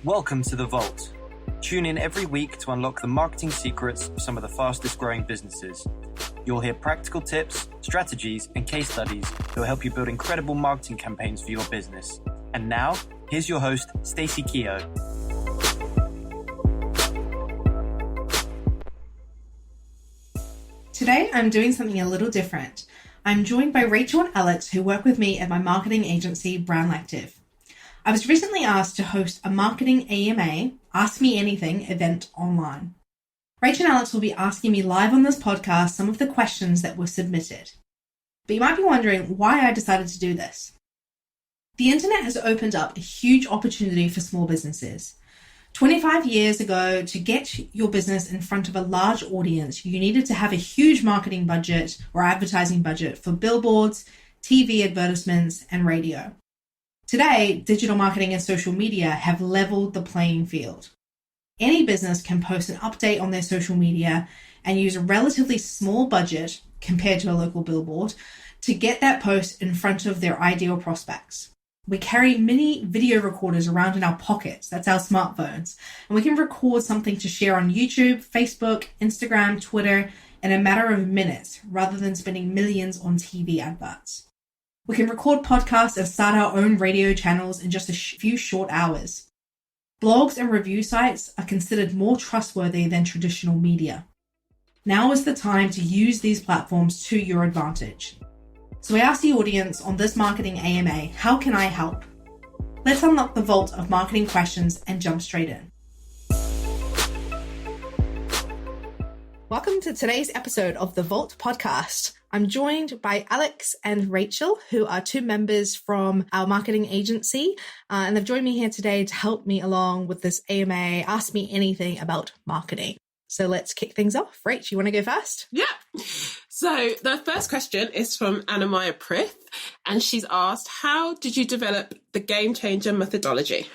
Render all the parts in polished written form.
Welcome to The Vault. Tune in every week to unlock the marketing secrets of some of the fastest growing businesses. You'll hear practical tips, strategies, and case studies that will help you build incredible marketing campaigns for your business. And now, here's your host, Stacey Keogh. Today, I'm doing something a little different. I'm joined by Rachel and Alex, who work with me at my marketing agency, Brandlective. I was recently asked to host a marketing AMA, Ask Me Anything event online. Rachel and Alex will be asking me live on this podcast some of the questions that were submitted. But you might be wondering why I decided to do this. The internet has opened up a huge opportunity for small businesses. 25 years ago, to get your business in front of a large audience, you needed to have a huge marketing budget or advertising budget for billboards, TV advertisements, and radio. Today, digital marketing and social media have leveled the playing field. Any business can post an update on their social media and use a relatively small budget compared to a local billboard to get that post in front of their ideal prospects. We carry mini video recorders around in our pockets, that's our smartphones, and we can record something to share on YouTube, Facebook, Instagram, Twitter in a matter of minutes rather than spending millions on TV adverts. We can record podcasts and start our own radio channels in just a few short hours. Blogs and review sites are considered more trustworthy than traditional media. Now is the time to use these platforms to your advantage. So I asked the audience on this marketing AMA, how can I help? Let's unlock the vault of marketing questions and jump straight in. Welcome to today's episode of the Vault podcast. I'm joined by Alex and Rachel, who are two members from our marketing agency, and they've joined me here today to help me along with this AMA, Ask Me Anything About Marketing. So let's kick things off. Rach, you want to go first? Yeah. So the first question is from Anamaya Prith, and she's asked, how did you develop the game changer methodology?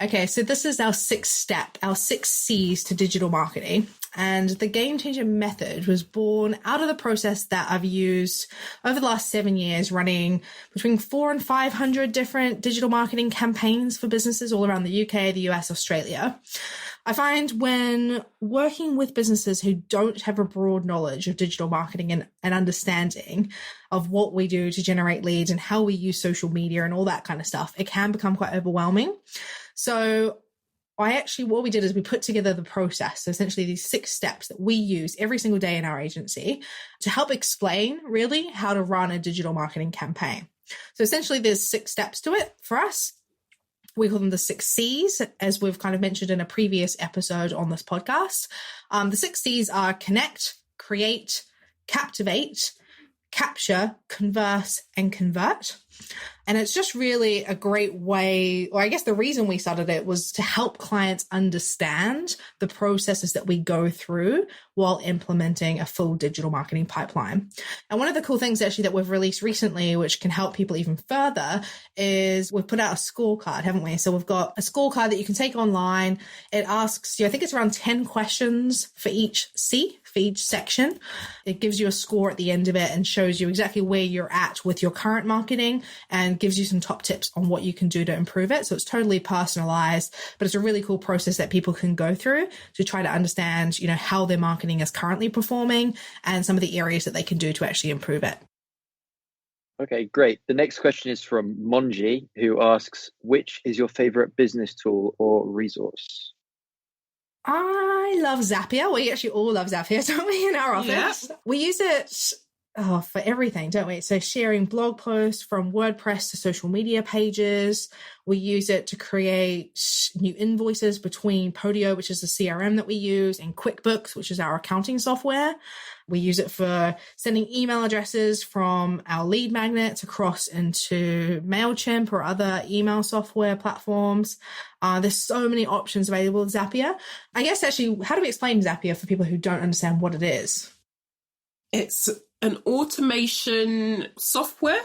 Okay, so this is our 6 C's to digital marketing. And the Game Changer method was born out of the process that I've used over the last 7 years, running between 400 and 500 different digital marketing campaigns for businesses all around the UK, the US, Australia. I find when working with businesses who don't have a broad knowledge of digital marketing and understanding of what we do to generate leads and how we use social media and all that kind of stuff, it can become quite overwhelming. So what we did is we put together the process. So essentially these 6 steps that we use every single day in our agency to help explain really how to run a digital marketing campaign. So essentially there's 6 steps to it for us. We call them the 6 C's, as we've kind of mentioned in a previous episode on this podcast. The 6 C's are connect, create, captivate, capture, converse, and convert. And it's just really a great way, or I guess the reason we started it was to help clients understand the processes that we go through while implementing a full digital marketing pipeline. And one of the cool things actually that we've released recently, which can help people even further, is we've put out a scorecard, haven't we? So we've got a scorecard that you can take online. It asks you, I think it's around 10 questions for each C, for each section. It gives you a score at the end of it and shows you exactly where you're at with your current marketing and gives you some top tips on what you can do to improve it. So it's totally personalized, but it's a really cool process that people can go through to try to understand, how their marketing is currently performing and some of the areas that they can do to actually improve it. Okay, great. The next question is from Monji, who asks, which is your favorite business tool or resource? I love Zapier. We actually all love Zapier, don't we, in our office? Yeah. We use it for everything, don't we? So sharing blog posts from WordPress to social media pages. We use it to create new invoices between Podio, which is the CRM that we use, and QuickBooks, which is our accounting software. We use it for sending email addresses from our lead magnets across into MailChimp or other email software platforms. There's so many options available with Zapier. I guess actually, how do we explain Zapier for people who don't understand what it is? It's an automation software.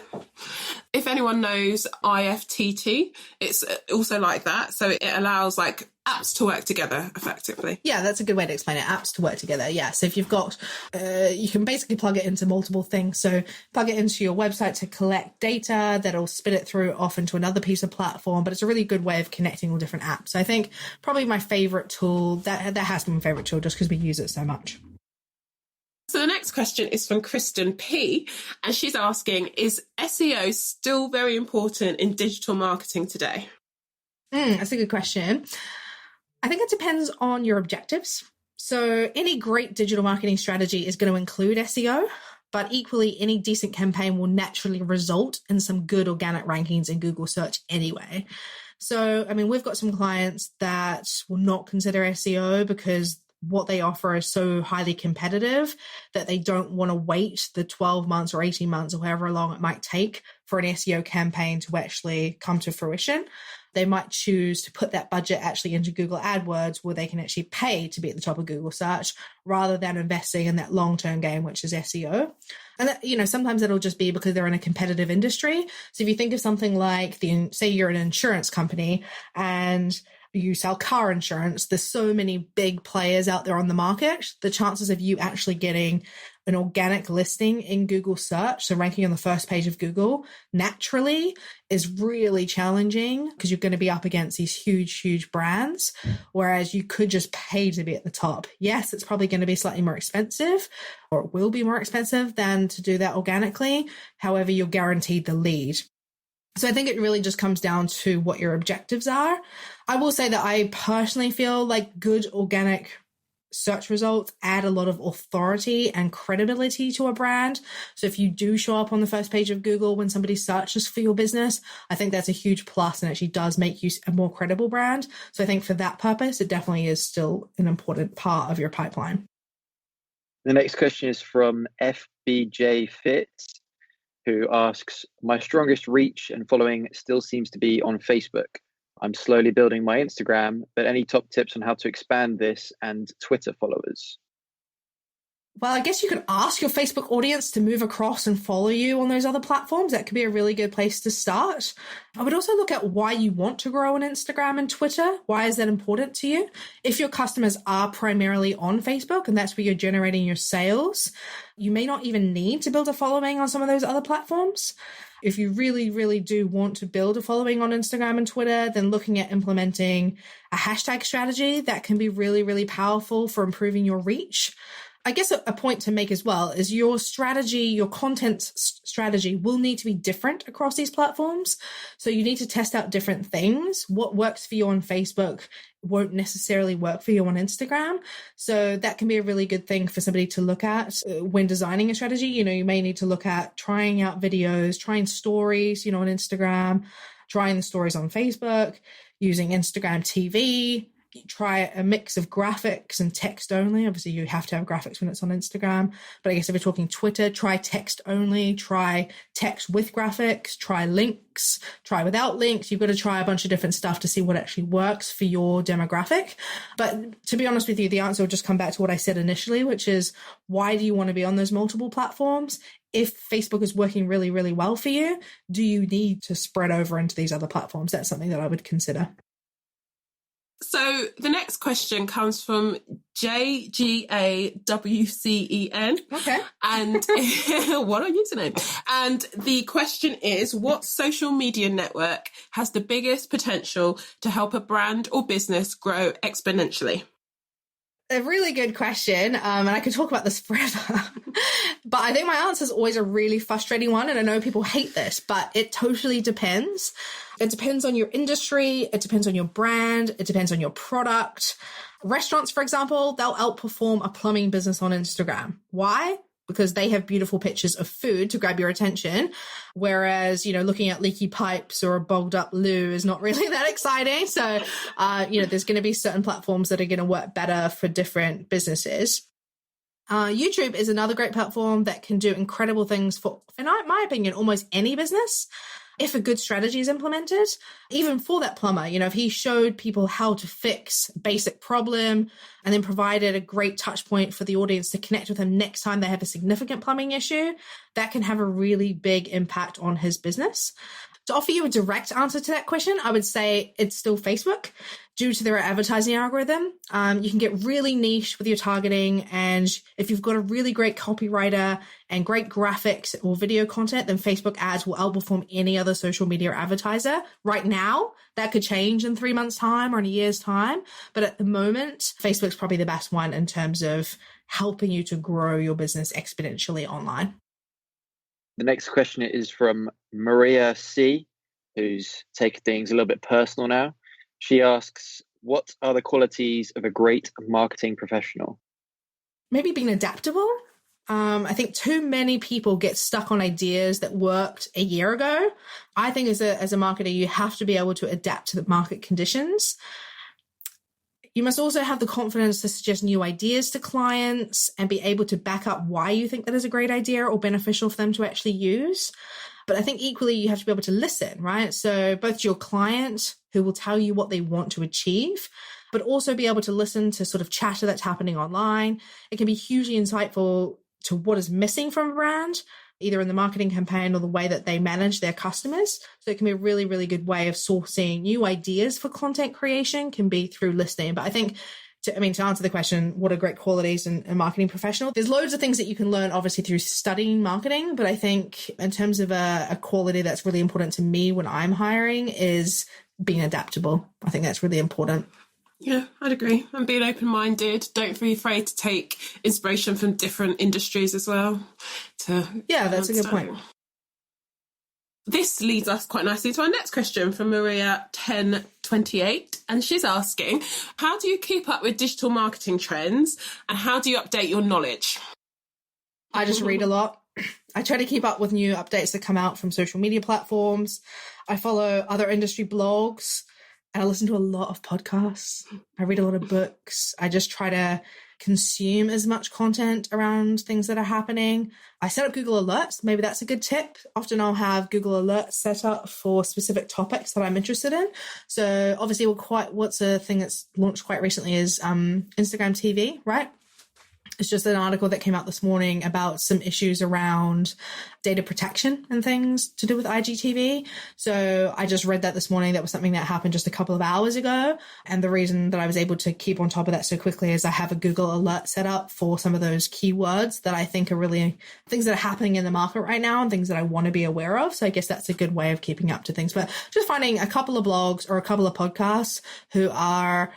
If anyone knows IFTT, it's also like that. So it allows like apps to work together effectively. Yeah, that's a good way to explain it. Apps to work together. Yeah. So if you've got, you can basically plug it into multiple things. So plug it into your website to collect data that'll spit it through off into another piece of platform. But it's a really good way of connecting all different apps. So I think probably my favorite tool, that has been my favorite tool just because we use it so much. So the next question is from Kristen P. And she's asking, is SEO still very important in digital marketing today? That's a good question. I think it depends on your objectives. So any great digital marketing strategy is going to include SEO, but equally any decent campaign will naturally result in some good organic rankings in Google search anyway. So, I mean, we've got some clients that will not consider SEO because what they offer is so highly competitive that they don't want to wait the 12 months or 18 months or however long it might take for an SEO campaign to actually come to fruition. They might choose to put that budget actually into Google AdWords where they can actually pay to be at the top of Google search rather than investing in that long-term game, which is SEO. And that, you know, sometimes it'll just be because they're in a competitive industry. So if you think of something like say you're an insurance company and you sell car insurance, there's so many big players out there on the market. The chances of you actually getting an organic listing in Google search, so ranking on the first page of Google naturally, is really challenging because you're going to be up against these huge brands, whereas you could just pay to be at the top. Yes, it's probably going to be slightly more expensive, or it will be more expensive than to do that organically. However, you're guaranteed the lead. So I think it really just comes down to what your objectives are. I will say that I personally feel like good organic search results add a lot of authority and credibility to a brand. So if you do show up on the first page of Google when somebody searches for your business, I think that's a huge plus and actually does make you a more credible brand. So I think for that purpose, it definitely is still an important part of your pipeline. The next question is from FBJ Fitz, who asks, my strongest reach and following still seems to be on Facebook. I'm slowly building my Instagram, but any top tips on how to expand this and Twitter followers? Well, I guess you could ask your Facebook audience to move across and follow you on those other platforms. That could be a really good place to start. I would also look at why you want to grow on Instagram and Twitter. Why is that important to you? If your customers are primarily on Facebook and that's where you're generating your sales, you may not even need to build a following on some of those other platforms. If you really do want to build a following on Instagram and Twitter, then looking at implementing a hashtag strategy that can be really powerful for improving your reach. I guess a point to make as well is your strategy, your content strategy will need to be different across these platforms. So you need to test out different things. What works for you on Facebook won't necessarily work for you on Instagram. So that can be a really good thing for somebody to look at when designing a strategy. You know, you may need to look at trying out videos, trying stories, on Instagram, trying the stories on Facebook, using Instagram TV. Try a mix of graphics and text only. Obviously, you have to have graphics when it's on Instagram. But I guess if we're talking Twitter, try text only, try text with graphics, try links, try without links. You've got to try a bunch of different stuff to see what actually works for your demographic. But to be honest with you, the answer will just come back to what I said initially, which is why do you want to be on those multiple platforms? If Facebook is working really well for you, do you need to spread over into these other platforms? That's something that I would consider. So the next question comes from JGAWCEN. Okay. And what a username. And the question is, what social media network has the biggest potential to help a brand or business grow exponentially? A really good question, and I could talk about this forever. But I think my answer is always a really frustrating one, and I know people hate this, but it totally depends. It depends on your industry, it depends on your brand, it depends on your product. Restaurants, for example, they'll outperform a plumbing business on Instagram. Why? Because they have beautiful pictures of food to grab your attention. Whereas, looking at leaky pipes or a bogged up loo is not really that exciting. So, there's going to be certain platforms that are going to work better for different businesses. YouTube is another great platform that can do incredible things for, in my opinion, almost any business. If a good strategy is implemented, even for that plumber, if he showed people how to fix a basic problem and then provided a great touch point for the audience to connect with him next time they have a significant plumbing issue, that can have a really big impact on his business. To offer you a direct answer to that question, I would say it's still Facebook. due to their advertising algorithm. You can get really niche with your targeting. And if you've got a really great copywriter and great graphics or video content, then Facebook ads will outperform any other social media advertiser. Right now, that could change in 3 months' time or in a year's time. But at the moment, Facebook's probably the best one in terms of helping you to grow your business exponentially online. The next question is from Maria C, who's taking things a little bit personal now. She asks, what are the qualities of a great marketing professional? Maybe being adaptable. I think too many people get stuck on ideas that worked a year ago. I think as a marketer, you have to be able to adapt to the market conditions. You must also have the confidence to suggest new ideas to clients and be able to back up why you think that is a great idea or beneficial for them to actually use. But I think equally, you have to be able to listen, right? So both to your client, who will tell you what they want to achieve, but also be able to listen to sort of chatter that's happening online. It can be hugely insightful to what is missing from a brand, either in the marketing campaign or the way that they manage their customers. So it can be a really, really good way of sourcing new ideas for content creation can be through listening. But I think to answer the question, what are great qualities in a marketing professional? There's loads of things that you can learn, obviously, through studying marketing. But I think in terms of a quality that's really important to me when I'm hiring is being adaptable. I think that's really important. Yeah, I'd agree. And being open-minded. Don't be afraid to take inspiration from different industries as well. That's a good point. This leads us quite nicely to our next question from Maria 1028. And she's asking, how do you keep up with digital marketing trends and how do you update your knowledge? I just read a lot. I try to keep up with new updates that come out from social media platforms. I follow other industry blogs and I listen to a lot of podcasts. I read a lot of books. I just try to consume as much content around things that are happening. I set up Google Alerts. Maybe that's a good tip. Often I'll have Google Alerts set up for specific topics that I'm interested in. So obviously what's a thing that's launched quite recently is Instagram TV, right? It's just an article that came out this morning about some issues around data protection and things to do with IGTV. So I just read that this morning. That was something that happened just a couple of hours ago. And the reason that I was able to keep on top of that so quickly is I have a Google alert set up for some of those keywords that I think are really things that are happening in the market right now and things that I want to be aware of. So I guess that's a good way of keeping up to things. But just finding a couple of blogs or a couple of podcasts who are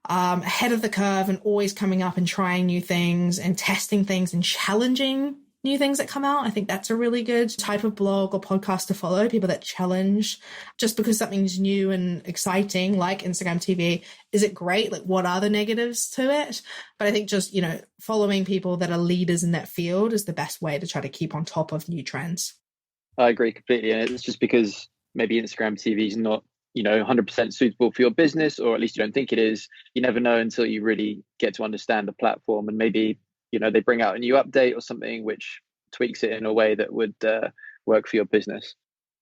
ahead of the curve and always coming up and trying new things and testing things and challenging new things that come out. I think that's a really good type of blog or podcast to follow, people that challenge just because something's new and exciting, like Instagram TV. Is it great? Like, what are the negatives to it? But I think just, following people that are leaders in that field is the best way to try to keep on top of new trends. I agree completely. And it's just because maybe Instagram TV is not 100% suitable for your business, or at least you don't think it is. You never know until you really get to understand the platform, and maybe they bring out a new update or something which tweaks it in a way that would work for your business.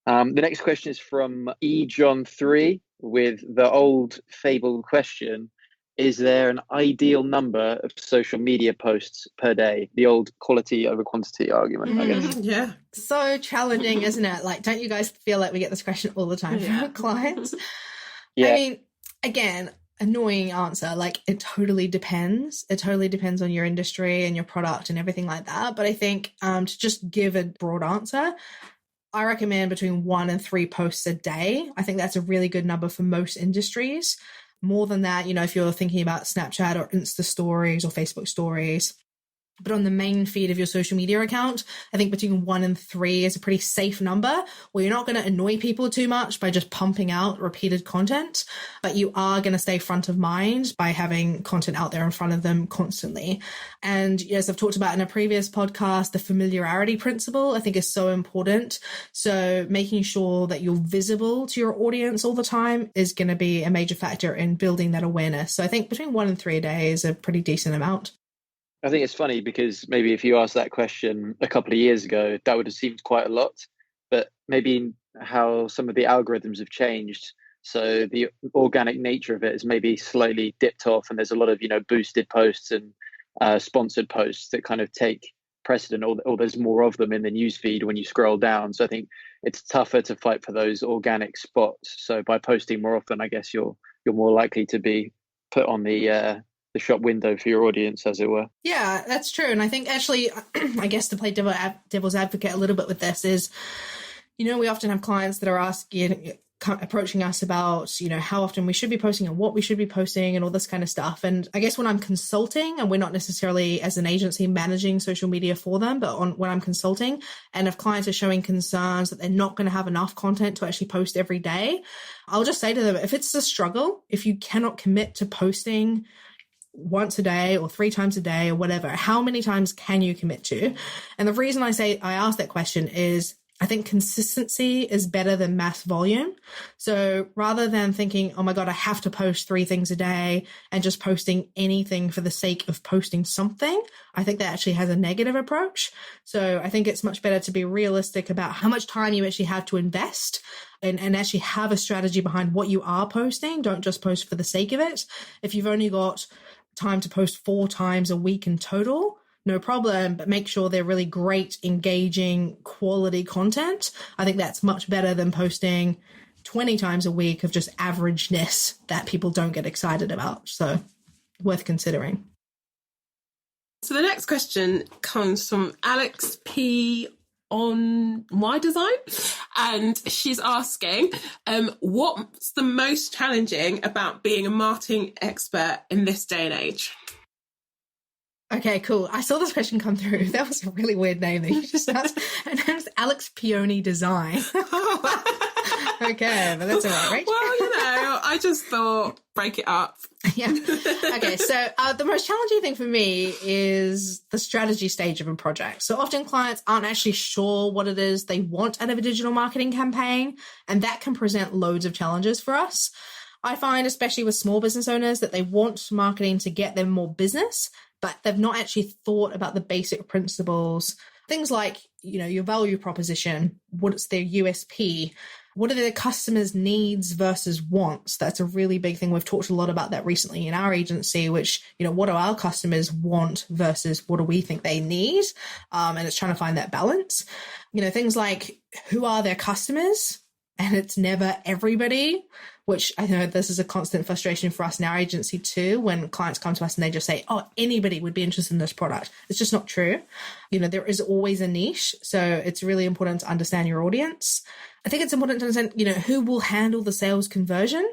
The next question is from eJohn3 with the old fabled question: is there an ideal number of social media posts per day? The old quality over quantity argument, I guess. Yeah. So challenging, isn't it? Like, don't you guys feel like we get this question all the time from our clients? Yeah. I mean, again, annoying answer. Like, it totally depends. It totally depends on your industry and your product and everything like that. But I think to just give a broad answer, I recommend between 1 and 3 posts a day. I think that's a really good number for most industries. More than that, if you're thinking about Snapchat or Insta stories or Facebook stories. But on the main feed of your social media account, I think between 1 and 3 is a pretty safe number where you're not going to annoy people too much by just pumping out repeated content, but you are going to stay front of mind by having content out there in front of them constantly. And as I've talked about in a previous podcast, the familiarity principle, I think, is so important. So making sure that you're visible to your audience all the time is going to be a major factor in building that awareness. So I think between 1 and 3 a day is a pretty decent amount. I think it's funny because maybe if you asked that question a couple of years ago, that would have seemed quite a lot. But maybe how some of the algorithms have changed, so the organic nature of it is maybe slightly dipped off, and there's a lot of boosted posts and sponsored posts that kind of take precedent, or there's more of them in the newsfeed when you scroll down. So I think it's tougher to fight for those organic spots. So by posting more often, I guess you're you're more likely to be put on the shop window for your audience, as it were. Yeah, that's true. And I think actually, I guess to play devil's advocate a little bit with this is, we often have clients that are approaching us about, how often we should be posting and what we should be posting and all this kind of stuff. And I guess when I'm consulting, and we're not necessarily as an agency managing social media for them, but when I'm consulting, and if clients are showing concerns that they're not going to have enough content to actually post every day, I'll just say to them, if it's a struggle, if you cannot commit to posting once a day or 3 times a day or whatever, how many times can you commit to? And the reason I ask that question is I think consistency is better than mass volume. So rather than thinking, oh my God, I have to post 3 things a day and just posting anything for the sake of posting something, I think that actually has a negative approach. So I think it's much better to be realistic about how much time you actually have to invest and actually have a strategy behind what you are posting. Don't just post for the sake of it. If you've only got time to post 4 times a week in total, no problem, but make sure they're really great, engaging, quality content. I think that's much better than posting 20 times a week of just averageness that people don't get excited about. So worth considering. So the next question comes from Alex P on My Design, and she's asking, what's the most challenging about being a marketing expert in this day and age? Okay, cool. I saw this question come through. That was a really weird name that you just asked. Her name's Alex Peony Design. Okay, but that's all right, right? Well, I just thought, break it up. Yeah. Okay, so the most challenging thing for me is the strategy stage of a project. So often clients aren't actually sure what it is they want out of a digital marketing campaign, and that can present loads of challenges for us. I find, especially with small business owners, that they want marketing to get them more business, but they've not actually thought about the basic principles. Things like, your value proposition, what's their USP, what are their customers' needs versus wants? That's a really big thing. We've talked a lot about that recently in our agency, which, what do our customers want versus what do we think they need? And it's trying to find that balance. Things like who are their customers? And it's never everybody, which I know this is a constant frustration for us in our agency too, when clients come to us and they just say, oh, anybody would be interested in this product. It's just not true. There is always a niche. So it's really important to understand your audience. I think it's important to understand, who will handle the sales conversion.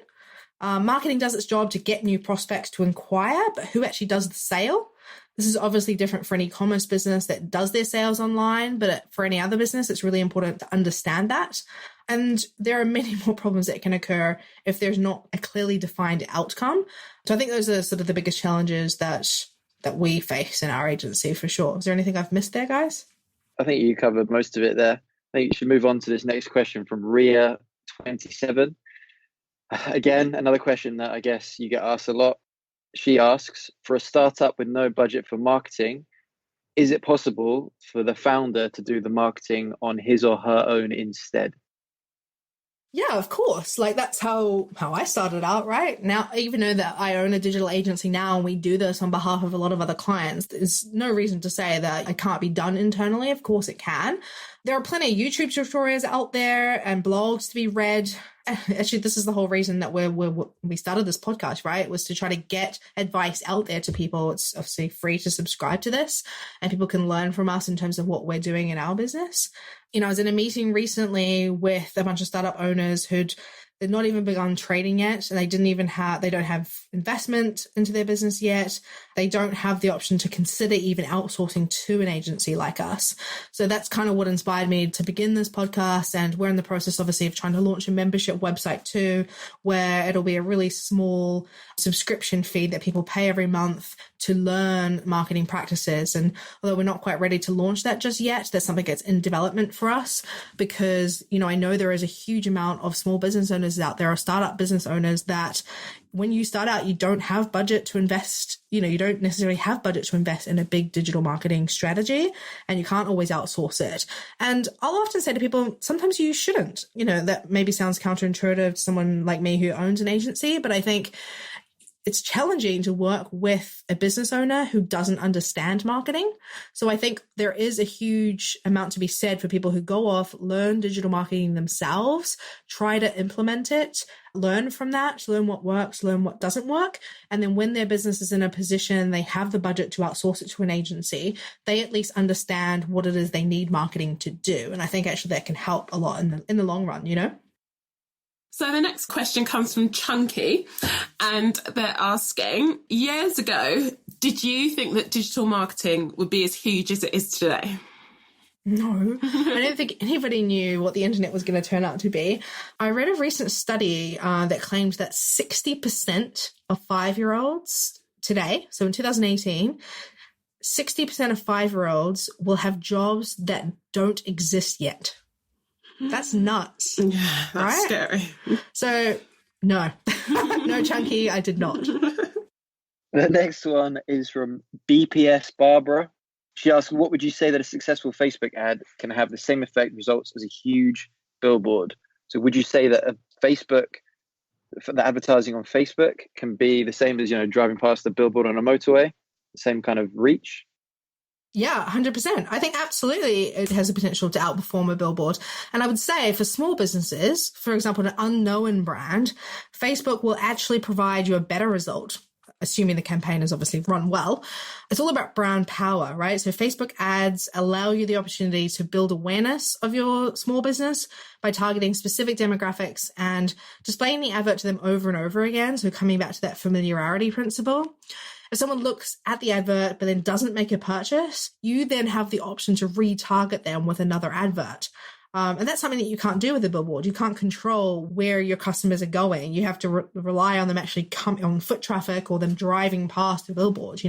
Marketing does its job to get new prospects to inquire, but who actually does the sale? This is obviously different for an e-commerce business that does their sales online, but for any other business, it's really important to understand that. And there are many more problems that can occur if there's not a clearly defined outcome. So I think those are sort of the biggest challenges that we face in our agency for sure. Is there anything I've missed there, guys? I think you covered most of it there. I think you should move on to this next question from Ria27. Again, another question that I guess you get asked a lot. She asks, for a startup with no budget for marketing, is it possible for the founder to do the marketing on his or her own instead? Yeah, of course. Like that's how I started out, right? Now, even though that I own a digital agency now and we do this on behalf of a lot of other clients, there's no reason to say that it can't be done internally. Of course it can. There are plenty of YouTube tutorials out there and blogs to be read. Actually, this is the whole reason that we started this podcast, right? It was to try to get advice out there to people. It's obviously free to subscribe to this and people can learn from us in terms of what we're doing in our business. I was in a meeting recently with a bunch of startup owners they'd not even begun trading yet. And they don't have investment into their business yet. They don't have the option to consider even outsourcing to an agency like us. So that's kind of what inspired me to begin this podcast. And we're in the process, obviously, of trying to launch a membership website too, where it'll be a really small subscription fee that people pay every month to learn marketing practices. And although we're not quite ready to launch that just yet, that's something that's in development for us because, I know there is a huge amount of small business owners out there, or startup business owners that when you start out, you don't have budget to invest, you don't necessarily have budget to invest in a big digital marketing strategy and you can't always outsource it. And I'll often say to people, sometimes you shouldn't, that maybe sounds counterintuitive to someone like me who owns an agency, but I think it's challenging to work with a business owner who doesn't understand marketing. So I think there is a huge amount to be said for people who go off, learn digital marketing themselves, try to implement it, learn from that, learn what works, learn what doesn't work. And then when their business is in a position, they have the budget to outsource it to an agency, they at least understand what it is they need marketing to do. And I think actually that can help a lot in the long run, you know? So the next question comes from Chunky, and they're asking, years ago, did you think that digital marketing would be as huge as it is today? No, I don't think anybody knew what the internet was going to turn out to be. I read a recent study that claimed that 60% of 5-year-olds today, so in 2018, 60% of 5-year-olds will have jobs that don't exist yet. That's nuts. Yeah, that's right? Scary. So, no. No, Chunky, I did not. The next one is from BPS Barbara. She asks, what would you say that a successful Facebook ad can have the same effect results as a huge billboard? So would you say that the advertising on Facebook can be the same as, driving past the billboard on a motorway, the same kind of reach? Yeah, 100%. I think absolutely it has the potential to outperform a billboard. And I would say for small businesses, for example, an unknown brand, Facebook will actually provide you a better result, assuming the campaign is obviously run well. It's all about brand power, right? So Facebook ads allow you the opportunity to build awareness of your small business by targeting specific demographics and displaying the advert to them over and over again. So coming back to that familiarity principle. If someone looks at the advert but then doesn't make a purchase, you then have the option to retarget them with another advert. And that's something that you can't do with a billboard. You can't control where your customers are going. You have to rely on them actually coming on foot traffic or them driving past the billboard,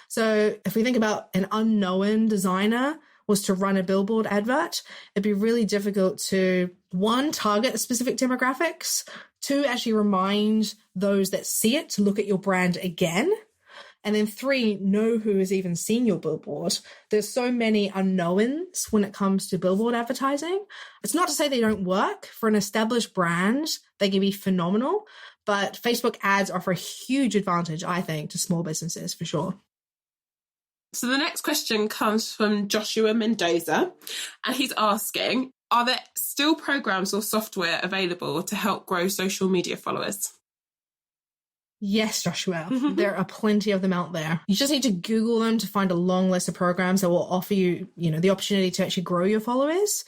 So if we think about an unknown designer was to run a billboard advert, it'd be really difficult to, 1, target specific demographics, 2, actually remind those that see it to look at your brand again. And then 3, know who has even seen your billboard. There's so many unknowns when it comes to billboard advertising. It's not to say they don't work. For an established brand, they can be phenomenal. But Facebook ads offer a huge advantage, I think, to small businesses for sure. So the next question comes from Joshua Mendoza, and he's asking, are there still programs or software available to help grow social media followers? Yes, Joshua, there are plenty of them out there. You just need to Google them to find a long list of programs that will offer you, the opportunity to actually grow your followers.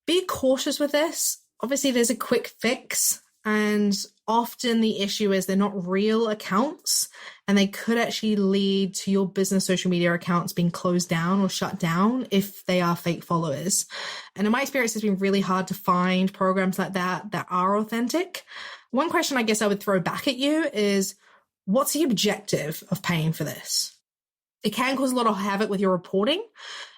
Be cautious with this. Obviously, there's a quick fix, and often the issue is they're not real accounts, and they could actually lead to your business social media accounts being closed down or shut down if they are fake followers. And in my experience, it's been really hard to find programs like that are authentic. One question I guess I would throw back at you is, what's the objective of paying for this? It can cause a lot of havoc with your reporting.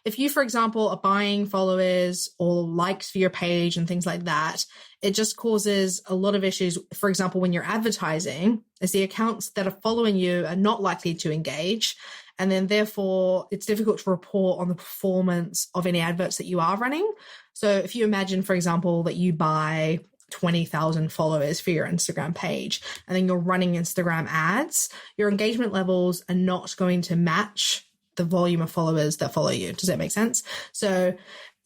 If you, for example, are buying followers or likes for your page and things like that, it just causes a lot of issues. For example, when you're advertising, as the accounts that are following you are not likely to engage. And then therefore, it's difficult to report on the performance of any adverts that you are running. So if you imagine, for example, that you buy 20,000 followers for your Instagram page, and then you're running Instagram ads, your engagement levels are not going to match the volume of followers that follow you. Does that make sense? So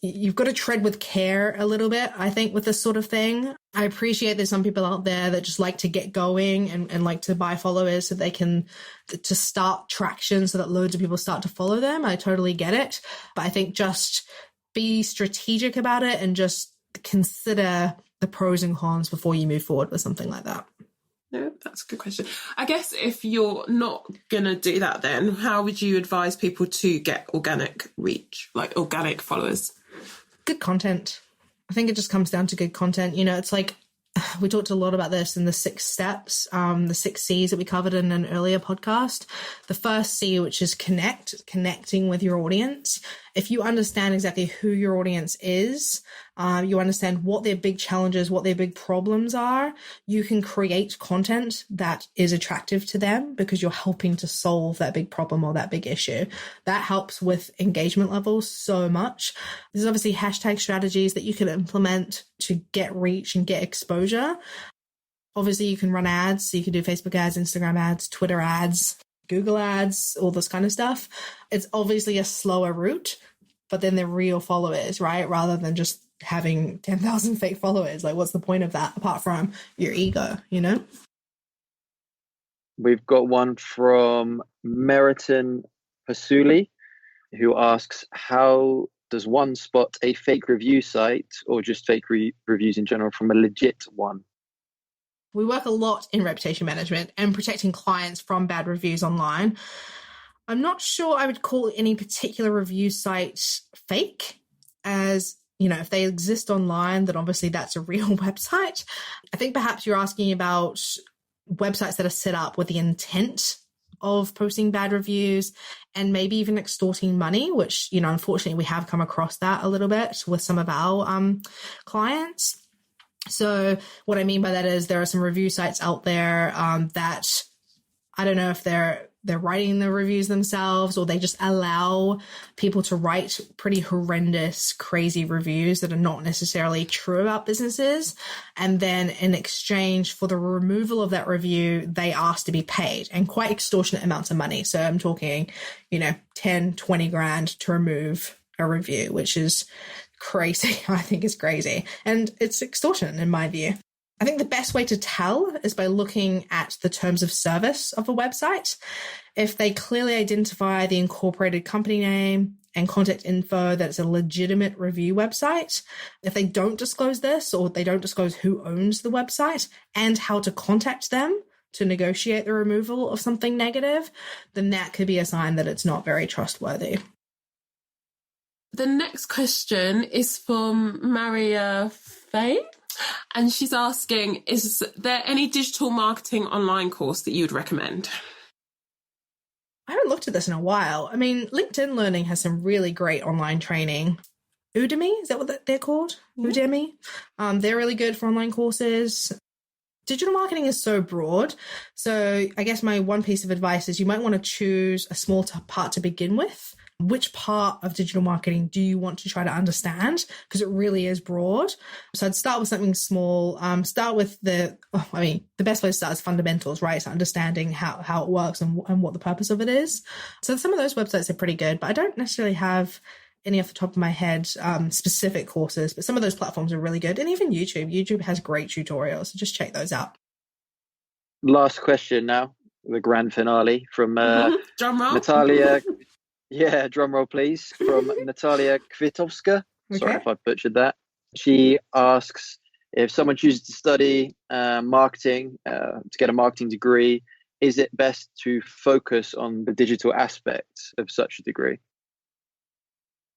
you've got to tread with care a little bit, I think, with this sort of thing. I appreciate there's some people out there that just like to get going and like to buy followers so they can to start traction so that loads of people start to follow them. I totally get it. But I think just be strategic about it and just consider the pros and cons before you move forward with something like that. No, that's a good question. I guess if you're not going to do that, then how would you advise people to get organic reach, like organic followers? Good content. I think it just comes down to good content. It's like we talked a lot about this in the 6 steps, the 6 C's that we covered in an earlier podcast. The first C, which is connecting with your audience. If you understand exactly who your audience is, you understand what their big challenges, what their big problems are, you can create content that is attractive to them because you're helping to solve that big problem or that big issue. That helps with engagement levels so much. There's obviously hashtag strategies that you can implement to get reach and get exposure. Obviously, you can run ads. So you can do Facebook ads, Instagram ads, Twitter ads, Google ads, all this kind of stuff. It's obviously a slower route, but then they're real followers, right? Rather than just having 10,000 fake followers. Like, what's the point of that apart from your ego, you know? We've got one from Meriton Pasuli, who asks, how does one spot a fake review site or just fake reviews in general from a legit one? We work a lot in reputation management and protecting clients from bad reviews online. I'm not sure I would call any particular review site fake, as, you know, if they exist online, then obviously that's a real website. I think perhaps you're asking about websites that are set up with the intent of posting bad reviews and maybe even extorting money, which, you know, unfortunately we have come across that a little bit with some of our clients. So what I mean by that is there are some review sites out there that I don't know if they're writing the reviews themselves or they just allow people to write pretty horrendous, crazy reviews that are not necessarily true about businesses. And then in exchange for the removal of that review, they ask to be paid, and quite extortionate amounts of money. So I'm talking, you know, 10, 20 grand to remove a review, which is crazy. I think it's crazy. And it's extortion in my view. I think the best way to tell is by looking at the terms of service of a website. If they clearly identify the incorporated company name and contact info that it's a legitimate review website, if they don't disclose this or they don't disclose who owns the website and how to contact them to negotiate the removal of something negative, then that could be a sign that it's not very trustworthy. The next question is from Maria Faye. And she's asking, is there any digital marketing online course that you would recommend? I haven't looked at this in a while. I mean, LinkedIn Learning has some really great online training. Udemy, is that what they're called? Udemy. They're really good for online courses. Digital marketing is so broad. So I guess my one piece of advice is you might want to choose a small part to begin with. Which part of digital marketing do you want to try to understand? Because it really is broad. So I'd start with something small. Start with the best way to start is fundamentals, right? So understanding how it works and what the purpose of it is. So some of those websites are pretty good, but I don't necessarily have any off the top of my head specific courses, but some of those platforms are really good. And even YouTube. YouTube has great tutorials, so just check those out. Last question now, the grand finale from Drum roll. Natalia. Yeah, drum roll, please. From Natalia Kvitowska. Sorry if I butchered that. She asks, if someone chooses to study marketing, to get a marketing degree, is it best to focus on the digital aspects of such a degree?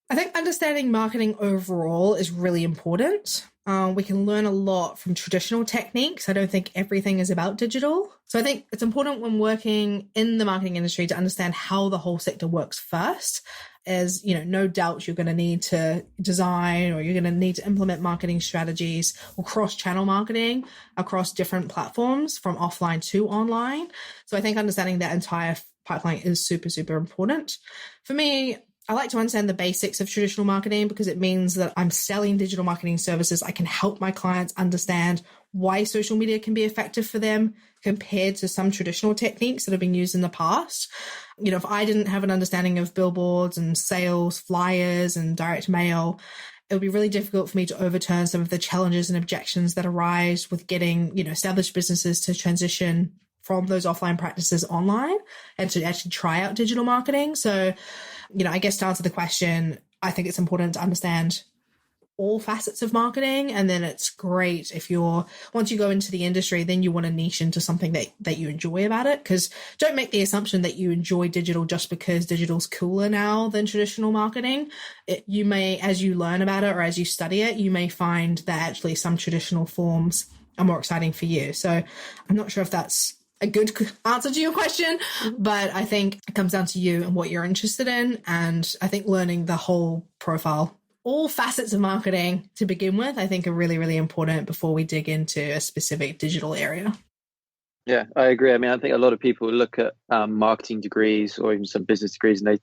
I think understanding marketing overall is really important. We can learn a lot from traditional techniques. I don't think everything is about digital. So I think it's important when working in the marketing industry to understand how the whole sector works first. As, you know, no doubt you're going to need to design or you're going to need to implement marketing strategies or cross-channel marketing across different platforms from offline to online. So I think understanding that entire pipeline is super, super important. For me, I like to understand the basics of traditional marketing because it means that I'm selling digital marketing services. I can help my clients understand why social media can be effective for them compared to some traditional techniques that have been used in the past. You know, if I didn't have an understanding of billboards and sales, flyers and direct mail, it would be really difficult for me to overturn some of the challenges and objections that arise with getting, you know, established businesses to transition from those offline practices online and to actually try out digital marketing. So, you know, I guess to answer the question, I think it's important to understand all facets of marketing. And then it's great if once you go into the industry, then you want to niche into something that you enjoy about it. Because don't make the assumption that you enjoy digital just because digital's cooler now than traditional marketing. You may, as you learn about it or as you study it, you may find that actually some traditional forms are more exciting for you. So I'm not sure if that's a good answer to your question, but I think it comes down to you and what you're interested in. And I think learning the whole profile, all facets of marketing to begin with, I think are really, really important before we dig into a specific digital area. Yeah, I agree. I mean, I think a lot of people look at marketing degrees or even some business degrees, and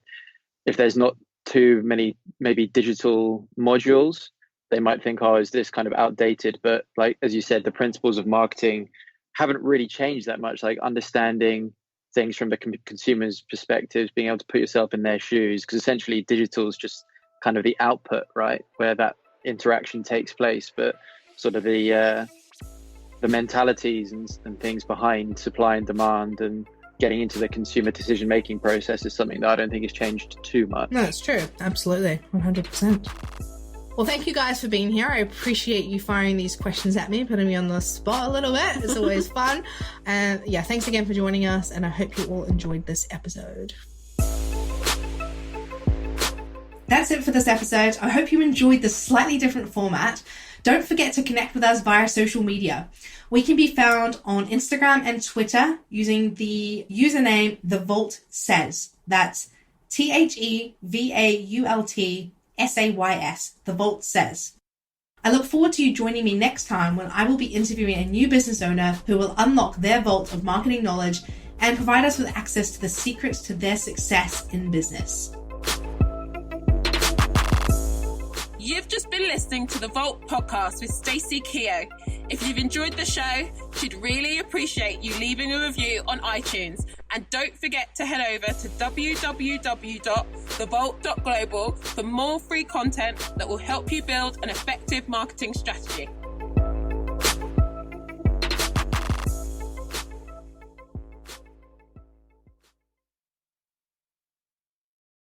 if there's not too many maybe digital modules, they might think, oh, is this kind of outdated? But like, as you said, the principles of marketing haven't really changed that much, like understanding things from the consumer's perspectives, being able to put yourself in their shoes, because essentially digital is just kind of the output, right, where that interaction takes place, but sort of the mentalities and things behind supply and demand and getting into the consumer decision-making process is something that I don't think has changed too much. No, it's true. Absolutely. 100%. Well, thank you guys for being here. I appreciate you firing these questions at me, putting me on the spot a little bit. It's always fun. And yeah, thanks again for joining us. And I hope you all enjoyed this episode. That's it for this episode. I hope you enjoyed the slightly different format. Don't forget to connect with us via social media. We can be found on Instagram and Twitter using the username The Vault Says. That's TheVaultSays. The Vault Says. I look forward to you joining me next time when I will be interviewing a new business owner who will unlock their vault of marketing knowledge and provide us with access to the secrets to their success in business. You've just been listening to the Vault podcast with Stacey Keogh. If you've enjoyed the show, she'd really appreciate you leaving a review on iTunes. And don't forget to head over to www.thevault.global for more free content that will help you build an effective marketing strategy.